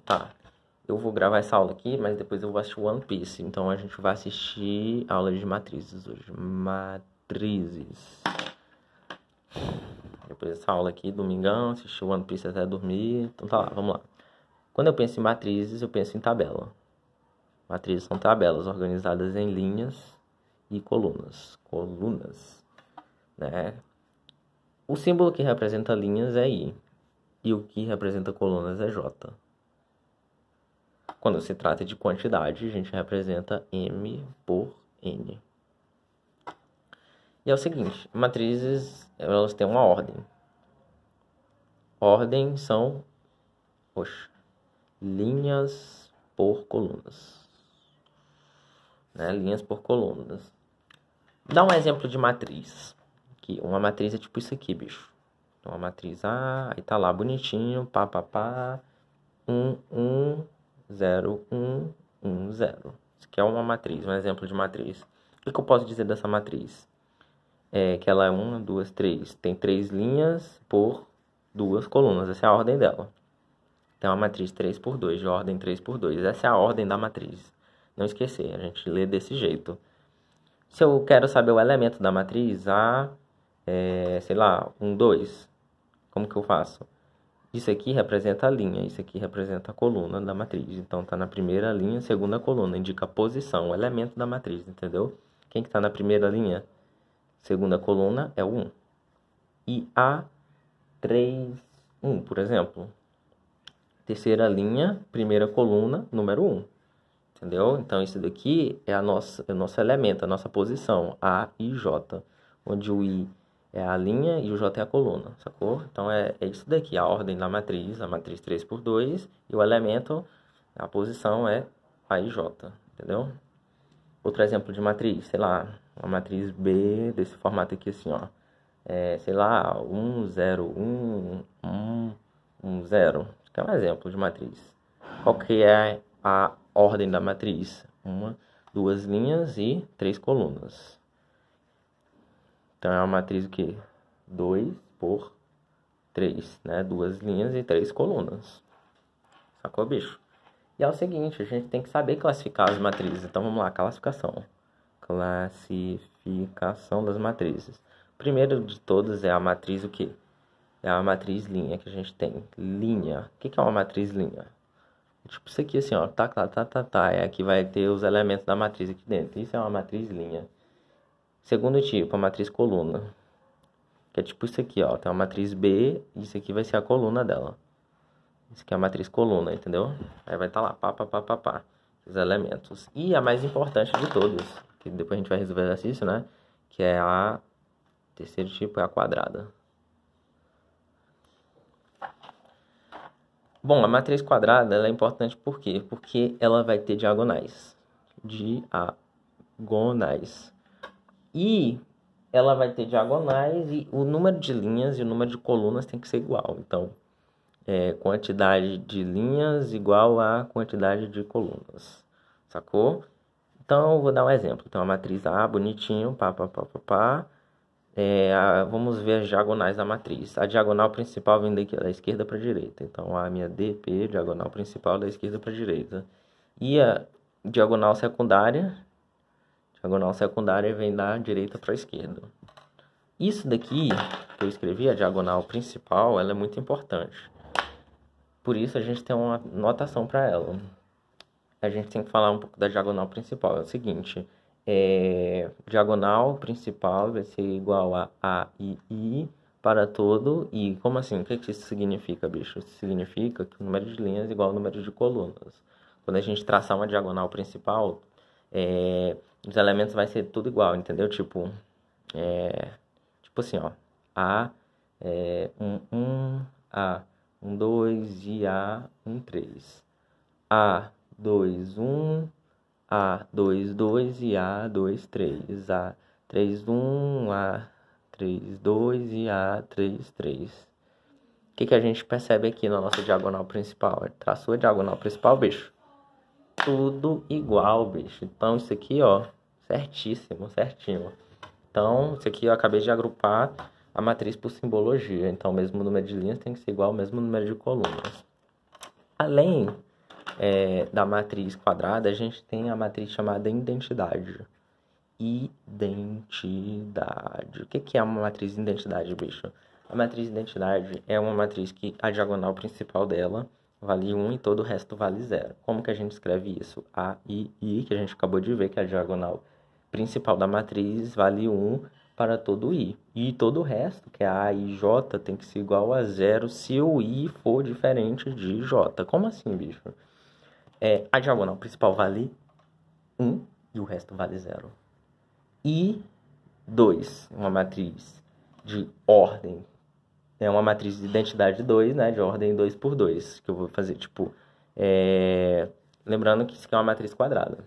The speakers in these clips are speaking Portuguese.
Tá, eu vou gravar essa aula aqui, mas depois eu vou assistir One Piece. Então a gente vai assistir aula de matrizes hoje. Matrizes. Depois dessa aula aqui, domingão, assistir One Piece até dormir. Então tá lá, vamos lá. Quando eu penso em matrizes, eu penso em tabela. Matrizes são tabelas organizadas em linhas e colunas. Né? O símbolo que representa linhas é I. E o que representa colunas é J. Quando se trata de quantidade, a gente representa M por N. E é o seguinte, matrizes, elas têm uma ordem. Ordem são, linhas por colunas. Né? Linhas por colunas. Dá um exemplo de matriz. Que uma matriz é tipo isso aqui, bicho. Então, uma matriz A, aí tá lá bonitinho, 1, 1, 0, 1, 1, 0. Isso aqui é uma matriz, um exemplo de matriz. O que eu posso dizer dessa matriz? É que ela é 1, 2, 3. Tem 3 linhas por 2 colunas. Essa é a ordem dela. Então, é uma matriz 3 por 2, de ordem 3 por 2. Essa é a ordem da matriz. Não esquecer, a gente lê desse jeito. Se eu quero saber o elemento da matriz, sei lá, 1, 2, como que eu faço? Isso aqui representa a linha, isso aqui representa a coluna da matriz. Então, tá na primeira linha, segunda coluna, indica a posição, o elemento da matriz, entendeu? Quem que tá na primeira linha, segunda coluna, é o 1. E A, 3, 1, por exemplo. Terceira linha, primeira coluna, número 1. Entendeu? Então, isso daqui é o nosso elemento, a nossa posição, A e J. Onde o I é a linha e o J é a coluna, sacou? Então, é isso daqui, a ordem da matriz, a matriz 3 por 2, e o elemento, a posição é A e J, entendeu? Outro exemplo de matriz, sei lá, uma matriz B desse formato aqui assim, ó. Sei lá, 1, 0, 1, 1, 1, 0. Isso aqui é um exemplo de matriz. Qual que é a ordem da matriz? 1, 2 linhas e 3 colunas. Então, é uma matriz o quê? 2 por 3, né? 2 linhas e 3 colunas. Sacou, bicho? E é o seguinte, a gente tem que saber classificar as matrizes. Então, vamos lá, classificação. Classificação das matrizes. O primeiro de todas é a matriz o quê? É a matriz linha que a gente tem. Linha. O que é uma matriz linha? Tipo isso aqui assim, ó. Tá. É aqui vai ter os elementos da matriz aqui dentro. Isso é uma matriz linha. Segundo tipo, a matriz coluna. Que é tipo isso aqui, ó. Tem uma matriz B e isso aqui vai ser a coluna dela. Isso aqui é a matriz coluna, entendeu? Aí vai estar lá, pá. Os elementos. E a mais importante de todas, que depois a gente vai resolver o exercício, né? Que é a terceiro tipo, é a quadrada. Bom, a matriz quadrada ela é importante por quê? Porque ela vai ter diagonais. Diagonais. E ela vai ter diagonais e o número de linhas e o número de colunas tem que ser igual. Então, quantidade de linhas igual a quantidade de colunas. Sacou? Então, eu vou dar um exemplo. Então, a matriz A, bonitinho, vamos ver as diagonais da matriz. A diagonal principal vem daqui, da esquerda para a direita. Então, a minha DP, diagonal principal da esquerda para a direita. E a diagonal secundária vem da direita para a esquerda. Isso daqui que eu escrevi, a diagonal principal, ela é muito importante. Por isso, a gente tem uma notação para ela. A gente tem que falar um pouco da diagonal principal. É o seguinte, diagonal principal vai ser igual a I para todo I. Como assim? O que isso significa, bicho? Isso significa que o número de linhas é igual ao número de colunas. Quando a gente traçar uma diagonal principal, os elementos vai ser tudo igual, entendeu? Tipo assim, ó. A, 1, A, 1, 2 e A, 1, 3. A, 2, 1, A, 2, 2 e A, 2, 3. A, 3, 1, A, 3, 2 e A, 3, 3. O que a gente percebe aqui na nossa diagonal principal? Traçou a diagonal principal, bicho? Tudo igual, bicho. Então, isso aqui, ó, certinho. Então, isso aqui eu acabei de agrupar a matriz por simbologia. Então, o mesmo número de linhas tem que ser igual ao mesmo número de colunas. Além da matriz quadrada, a gente tem a matriz chamada identidade. Identidade. O que é uma matriz de identidade, bicho? A matriz de identidade é uma matriz que a diagonal principal dela vale 1 e todo o resto vale 0. Como que a gente escreve isso? A, I, que a gente acabou de ver que a diagonal principal da matriz vale 1 para todo I. E todo o resto, que é A, I, J, tem que ser igual a 0 se o I for diferente de J. Como assim, bicho? A diagonal principal vale 1 e o resto vale 0. E 2, uma matriz de ordem. É uma matriz de identidade 2, né? De ordem 2 por 2. Que eu vou fazer, tipo... Lembrando que isso aqui é uma matriz quadrada.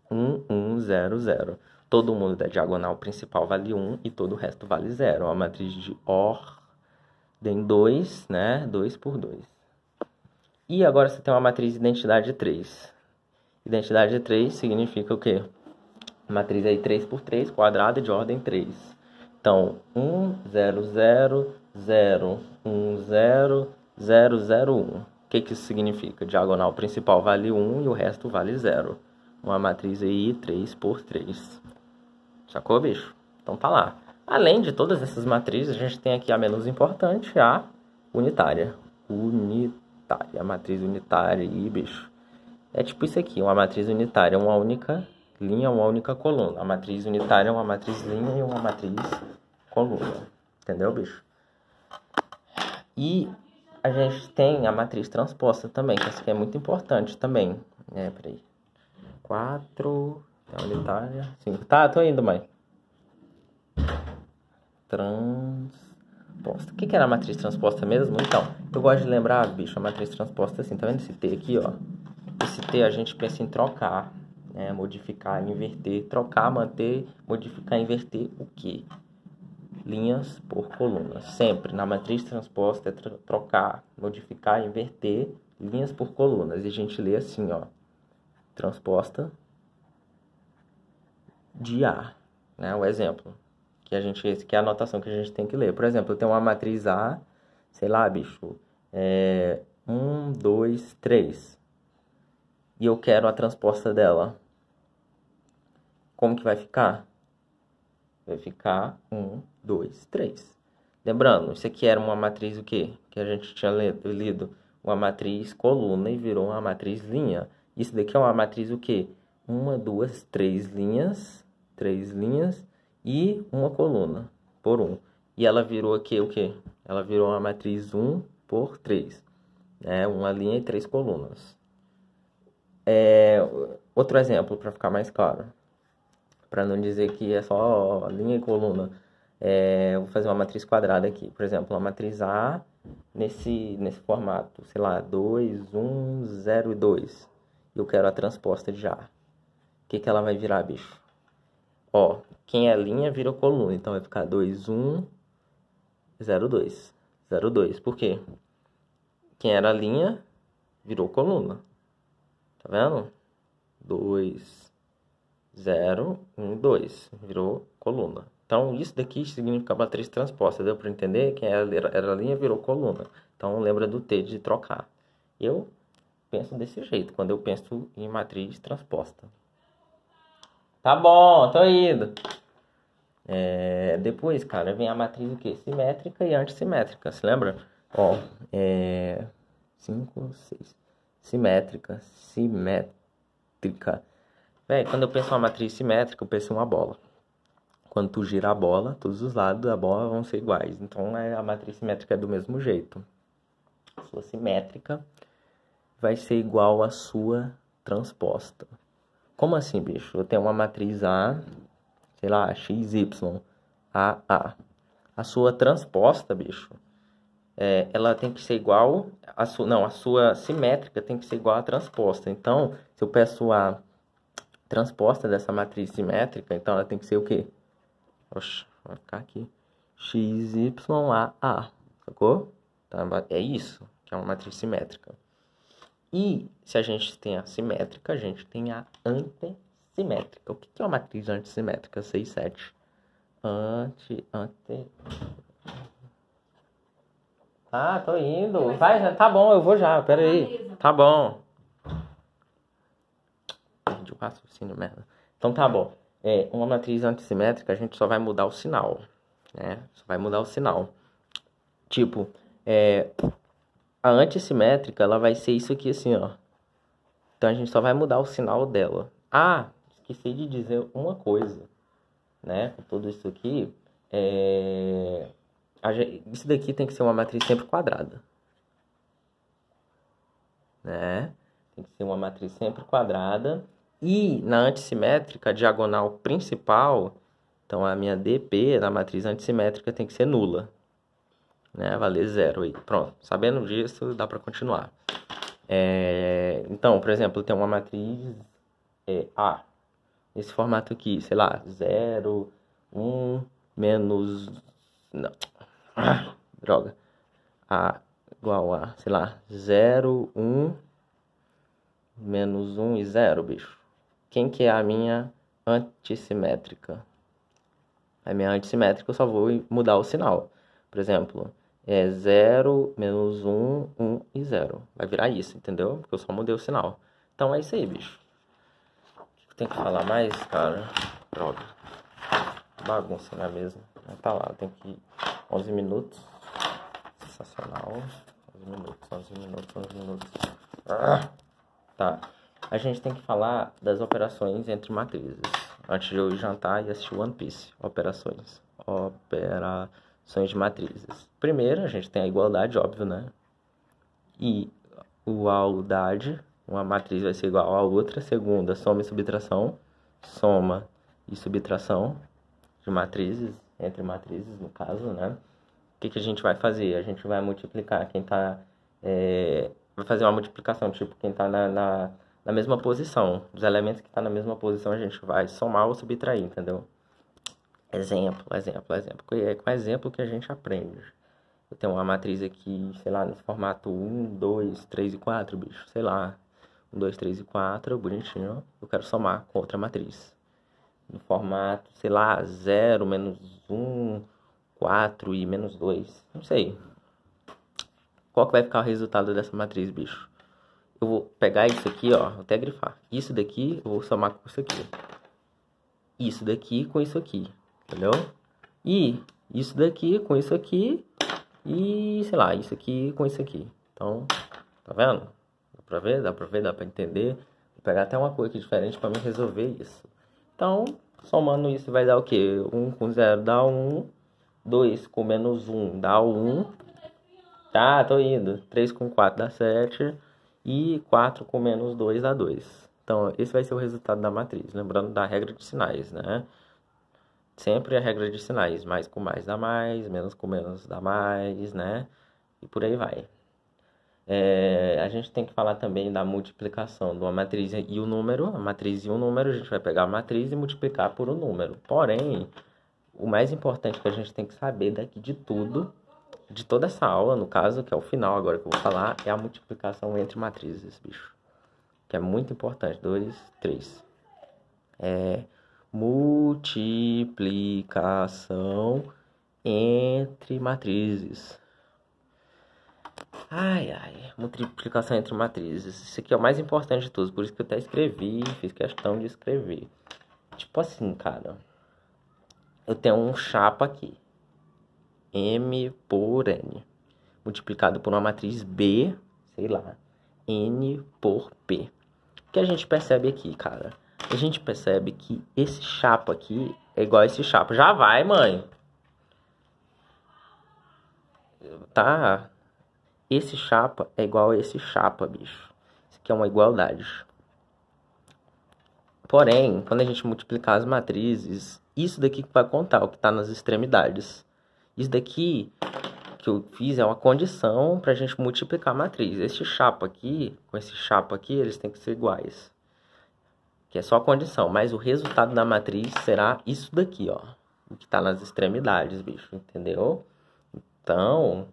1, 1, 0, 0. Todo mundo da diagonal principal vale 1 e todo o resto vale 0. É uma matriz de ordem 2, né? 2 por 2. E agora você tem uma matriz de identidade 3. Identidade 3 significa o quê? Matriz aí 3 por 3, quadrada de ordem 3. Então, 1, 0, 0, 0, 1, 0, 0, 0, 1. O que isso significa? Diagonal principal vale 1 e o resto vale 0. Uma matriz aí 3 por 3. Sacou, bicho? Então tá lá. Além de todas essas matrizes, a gente tem aqui a menos importante, a unitária. A matriz unitária aí, bicho. É tipo isso aqui, uma matriz unitária, uma única linha, uma única coluna. A matriz unitária é uma matriz linha e uma matriz coluna. Entendeu, bicho? E a gente tem a matriz transposta também, que essa aqui é muito importante também. Peraí. 4, é unitária, 5. Tá, tô indo, mãe. Transposta. O que era a matriz transposta mesmo? Então, eu gosto de lembrar, bicho, a matriz transposta assim. Tá vendo esse T aqui, ó? Esse T a gente pensa em trocar, né? Modificar, inverter. Trocar, manter, modificar, inverter o quê? Linhas por colunas. Sempre na matriz transposta é trocar, modificar, inverter linhas por colunas. E a gente lê assim, ó. Transposta de A, né? O exemplo esse que é a anotação que a gente tem que ler. Por exemplo, eu tenho uma matriz A, sei lá, bicho, 1, 2, 3. E eu quero a transposta dela. Como que vai ficar? Vai ficar 1, 2, 3. Lembrando, isso aqui era uma matriz o quê? Que a gente tinha lido. Uma matriz coluna e virou uma matriz linha. Isso daqui é uma matriz o quê? 1, 2, 3 linhas. 3 linhas e uma coluna por 1. E ela virou aqui o quê? Ela virou uma matriz 1 por 3. Né? Uma linha e 3 colunas. Outro exemplo, para ficar mais claro. Para não dizer que é só linha e coluna. Eu vou fazer uma matriz quadrada aqui. Por exemplo, uma matriz A nesse formato. Sei lá, 2, 1, 0 e 2. E eu quero a transposta de A. O que ela vai virar, bicho? Ó, quem é linha virou coluna. Então vai ficar 2, 1, 0, 2. 0, 2. Por quê? Quem era linha virou coluna. Tá vendo? 2, 0, 1, 2. Virou coluna. Então, isso daqui significa matriz transposta. Deu para entender? Quem era linha virou coluna. Então, lembra do T de trocar. Eu penso desse jeito, quando eu penso em matriz transposta. Tá bom, tô indo. Depois, cara, vem a matriz o quê? Simétrica e antissimétrica. Se lembra? Ó, 5, 6. Simétrica. Quando eu penso em uma matriz simétrica, eu penso em uma bola. Quando tu gira a bola, todos os lados da bola vão ser iguais. Então, a matriz simétrica é do mesmo jeito. A sua simétrica vai ser igual à sua transposta. Como assim, bicho? Eu tenho uma matriz A, sei lá, XY, AA. A sua transposta, bicho, ela tem que ser igual... a sua simétrica tem que ser igual à transposta. Então, se eu peço a transposta dessa matriz simétrica, então ela tem que ser o quê? Oxe, vai ficar aqui. XYAA, sacou? Então, é isso que é uma matriz simétrica. E se a gente tem a simétrica, a gente tem a antissimétrica. O que é uma matriz antissimétrica? 6, 7. Ah, tô indo. Vai, tá bom, eu vou já. Pera aí. Tá bom. Perdi o raciocínio, merda. Então tá bom. Uma matriz antissimétrica, a gente só vai mudar o sinal, né? Só vai mudar o sinal. Tipo, a antissimétrica, ela vai ser isso aqui assim, ó. Então a gente só vai mudar o sinal dela. Ah, esqueci de dizer uma coisa, né? Com tudo isso aqui, isso daqui tem que ser uma matriz sempre quadrada, né? Tem que ser uma matriz sempre quadrada. E na antissimétrica, a diagonal principal, então a minha DP na matriz antissimétrica tem que ser nula, né? Valer 0 aí. Pronto, sabendo disso, dá para continuar. Então, por exemplo, tem uma matriz A, nesse formato aqui, sei lá, 0, 1, menos... Não. Droga. A igual a, sei lá, 0, 1, menos 1 e 0, bicho. Quem que é a minha antissimétrica? A minha antissimétrica eu só vou mudar o sinal. Por exemplo, 0, menos 1, 1 e 0. Vai virar isso, entendeu? Porque eu só mudei o sinal. Então é isso aí, bicho. Tem que falar mais, cara? Droga. Bagunça, não é mesmo? Tá lá, tem que ir 11 minutos. Sensacional. 11 minutos. Tá. A gente tem que falar das operações entre matrizes. Antes de eu ir jantar e assistir One Piece. Operações de matrizes. Primeiro, a gente tem a igualdade, óbvio, né? Igualdade. Uma matriz vai ser igual a outra. Segunda, soma e subtração. Soma e subtração de matrizes. Entre matrizes, no caso, né? O que a gente vai fazer? A gente vai multiplicar quem tá... vai fazer uma multiplicação, tipo, quem tá na mesma posição. Os elementos que tá na mesma posição a gente vai somar ou subtrair, entendeu? Exemplo. É com exemplo que a gente aprende. Eu tenho uma matriz aqui, sei lá, nesse formato 1, 2, 3 e 4, bicho. Sei lá, 1, 2, 3 e 4, bonitinho. Eu quero somar com outra matriz. No formato, sei lá, 0, menos 1, 4 e menos 2. Não sei. Qual que vai ficar o resultado dessa matriz, bicho? Eu vou pegar isso aqui, ó, vou até grifar. Isso daqui eu vou somar com isso aqui. Isso daqui com isso aqui, entendeu? E isso daqui com isso aqui. E, sei lá, isso aqui com isso aqui. Então, tá vendo? Dá pra ver? Dá pra entender? Vou pegar até uma cor aqui diferente pra me resolver isso. Então, somando isso vai dar o quê? 1 com 0 dá 1. 2 com menos 1 dá 1. Tá, tô indo. 3 com 4 dá 7. E 4 com menos 2 dá 2. Então, esse vai ser o resultado da matriz. Lembrando da regra de sinais, né? Sempre a regra de sinais. Mais com mais dá mais, menos com menos dá mais, né? E por aí vai. A gente tem que falar também da multiplicação de uma matriz e o número. A matriz e o número, a gente vai pegar a matriz e multiplicar por um número. Porém, o mais importante que a gente tem que saber daqui de tudo, de toda essa aula, no caso, que é o final agora que eu vou falar, é a multiplicação entre matrizes, bicho. Que é muito importante. 2, 3. Multiplicação entre matrizes. Multiplicação entre matrizes. Isso aqui é o mais importante de tudo. Por isso que eu até escrevi, fiz questão de escrever. Tipo assim, cara. Eu tenho um chapa aqui. M por N. Multiplicado por uma matriz B, sei lá. N por P. O que a gente percebe aqui, cara? A gente percebe que esse chapa aqui é igual a esse chapa. Já vai, mãe. Tá? Esse chapa é igual a esse chapa, bicho. Isso aqui é uma igualdade. Porém, quando a gente multiplicar as matrizes, isso daqui que vai contar, o que está nas extremidades. Isso daqui que eu fiz é uma condição para a gente multiplicar a matriz. Esse chapa aqui, com esse chapa aqui, eles têm que ser iguais. Que é só a condição, mas o resultado da matriz será isso daqui, ó. O que está nas extremidades, bicho, entendeu? Então,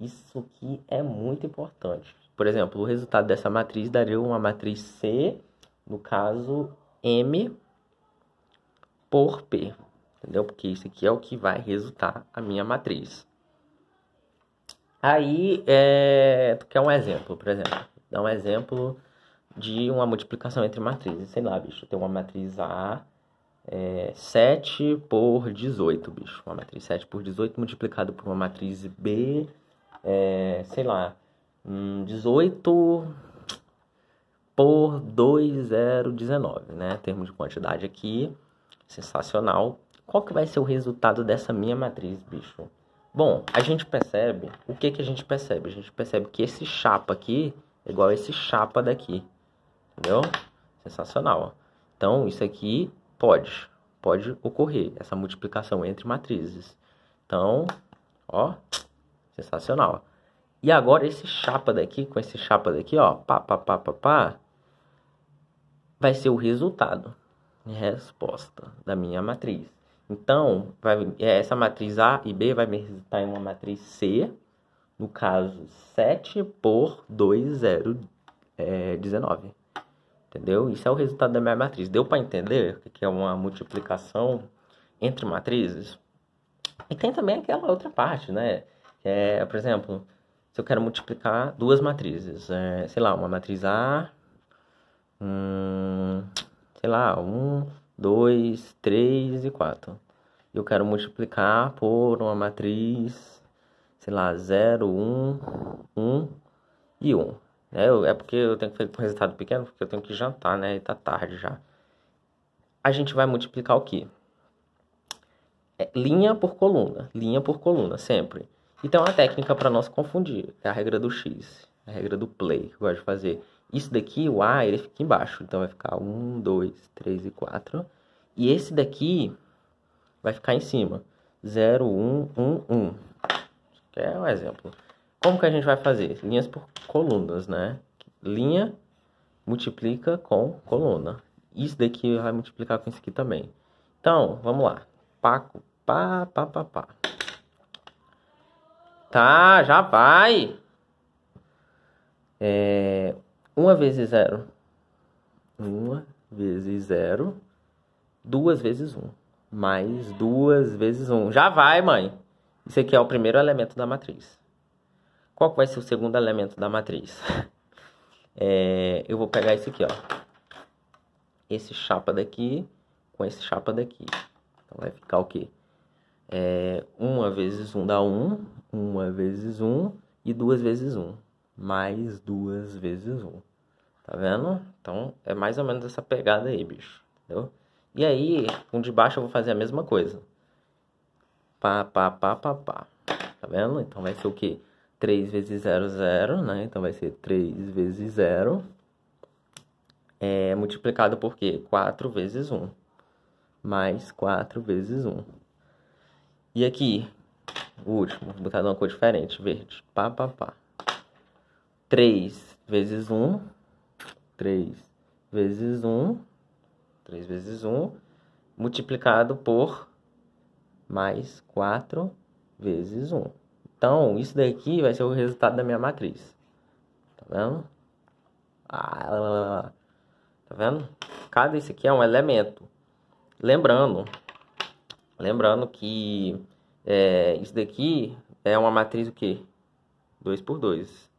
isso aqui é muito importante. Por exemplo, o resultado dessa matriz daria uma matriz C, no caso, M por P. Entendeu? Porque isso aqui é o que vai resultar a minha matriz. Aí, tu quer um exemplo, por exemplo. Dá um exemplo de uma multiplicação entre matrizes. Sei lá, bicho, tem uma matriz A 7 por 18, bicho. Uma matriz 7 por 18 multiplicado por uma matriz B, sei lá, 18 por 2019, né? Termo de quantidade aqui, sensacional. Qual que vai ser o resultado dessa minha matriz, bicho? Bom, a gente percebe, o que que a gente percebe? A gente percebe que esse chapa aqui é igual a esse chapa daqui, entendeu? Sensacional. Então, isso aqui pode ocorrer, essa multiplicação entre matrizes. Então, ó, sensacional. E agora esse chapa daqui, com esse chapa daqui, ó, vai ser o resultado, resposta da minha matriz. Então, essa matriz A e B vai me resultar em uma matriz C, no caso, 7 por 2019. Entendeu? Isso é o resultado da minha matriz. Deu para entender o que é uma multiplicação entre matrizes? E tem também aquela outra parte, né? Por exemplo, se eu quero multiplicar duas matrizes, sei lá, uma matriz A, sei lá, 1, 2, 3 e 4. Eu quero multiplicar por uma matriz, sei lá, 0, 1, 1 e 1. É porque eu tenho que fazer com resultado pequeno, porque eu tenho que jantar, né? E tá tarde já. A gente vai multiplicar o quê? Linha por coluna, sempre. E tem uma técnica para não se confundir, é a regra do X, a regra do play, que eu gosto de fazer. Isso daqui, o A, ele fica embaixo, então vai ficar 1, 2, 3 e 4. E esse daqui vai ficar em cima, 0, 1, 1, 1. Que é um exemplo. Como que a gente vai fazer? Linhas por colunas, né? Linha multiplica com coluna. Isso daqui vai multiplicar com isso aqui também. Então, vamos lá. Pá. Tá, já vai. 1 vezes 0. 1 vezes 0. 2 vezes 1. Mais 2 vezes 1. Já vai, mãe. Isso aqui é o primeiro elemento da matriz. Qual vai ser o segundo elemento da matriz? Eu vou pegar esse aqui, ó. Esse chapa daqui com esse chapa daqui. Então vai ficar o quê? 1 vezes 1 dá 1. 1 vezes 1 e 2 vezes 1. Mais 2 vezes 1. Tá vendo? Então é mais ou menos essa pegada aí, bicho. Entendeu? E aí, com de baixo eu vou fazer a mesma coisa. Pá. Tá vendo? Então vai ser o quê? 3 vezes 0, 0, né? Então vai ser 3 vezes 0. Multiplicado por quê? 4 vezes 1. Mais 4 vezes 1. E aqui, o último, vou botar uma cor diferente, verde. Pá. 3 vezes 1. 3 vezes 1. 3 vezes 1. Multiplicado por mais 4 vezes 1. Então, isso daqui vai ser o resultado da minha matriz. Tá vendo? Tá vendo? Cada esse aqui é um elemento. Lembrando que isso daqui é uma matriz o quê? 2 por 2.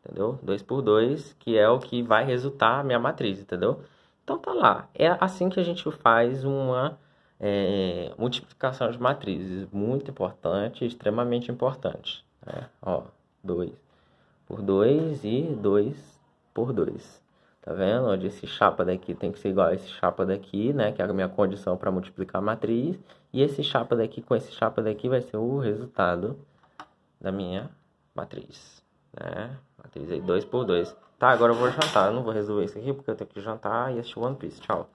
Entendeu? 2 por 2, que é o que vai resultar a minha matriz, entendeu? Então tá lá. É assim que a gente faz uma multiplicação de matrizes. Muito importante, extremamente importante. Ó, 2 por 2 e 2 por 2. Tá vendo? Onde esse chapa daqui tem que ser igual a esse chapa daqui, né? Que é a minha condição para multiplicar a matriz. E esse chapa daqui com esse chapa daqui vai ser o resultado da minha matriz, né? Matriz aí 2 por 2. Tá, agora eu vou jantar. Eu não vou resolver isso aqui porque eu tenho que jantar e assistir One Piece. Tchau.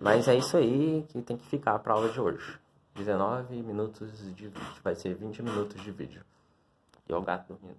Mas é isso aí que tem que ficar para a aula de hoje. 19 minutos de vídeo. Vai ser 20 minutos de vídeo. E o gato dormindo.